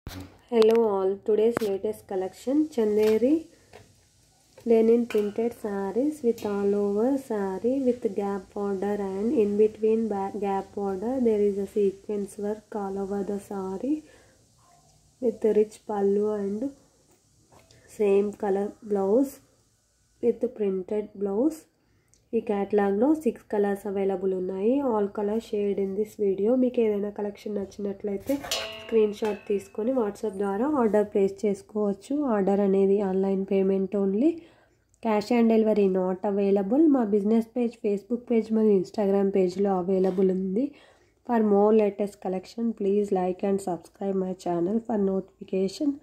Hello all, today's latest collection Chanderi Lenin printed sarees with all over saree with gap border, and in between gap border there is a sequence work all over the saree with rich pallu and same color blouse with printed blouse. ఈ క్యాటలాగ్లో 6 colours available ఉన్నాయి. All colour shade in this video. మీకు ఏదైనా collection నచ్చినట్లయితే screen shot తీసుకొని WhatsApp ద్వారా order place చేసుకోవచ్చు. Order అనేది online payment only. Cash on delivery not available. మా బిజినెస్ పేజ్ ఫేస్బుక్ పేజ్ మరియు ఇన్స్టాగ్రామ్ పేజ్లో అవైలబుల్ ఉంది. For more latest collection please like and subscribe my channel for notification.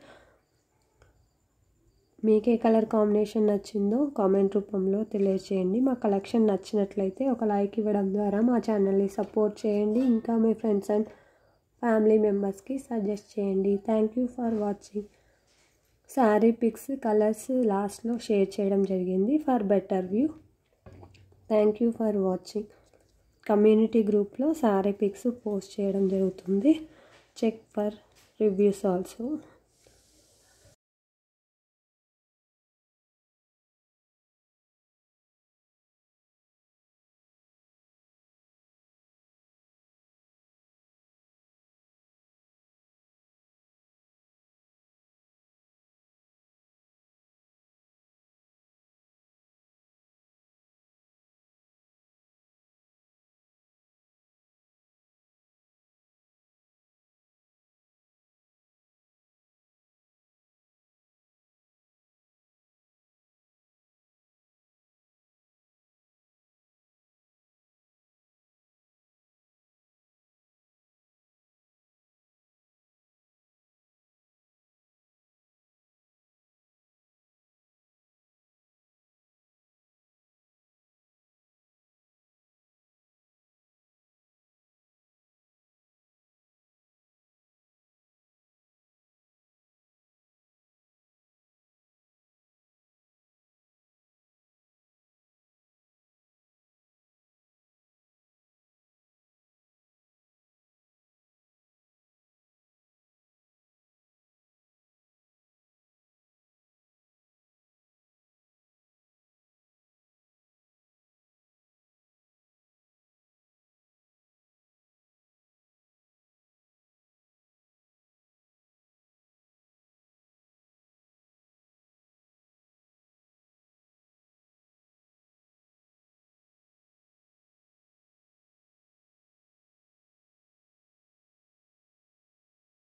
మీకు ఏ colour combination నచ్చిందో comment రూపంలో తెలియచేయండి. మా కలెక్షన్ నచ్చినట్లయితే ఒక లైక్ ఇవ్వడం ద్వారా మా ఛానల్ని సపోర్ట్ చేయండి. ఇంకా మీ ఫ్రెండ్స్ అండ్ ఫ్యామిలీ మెంబర్స్కి సజెస్ట్ చేయండి. Thank you for watching. Sari pics colours లాస్ట్లో షేర్ చేయడం జరిగింది for better view. Thank you for watching. Community గ్రూప్లో శారీ పిక్స్ పోస్ట్ చేయడం జరుగుతుంది. Check for reviews also.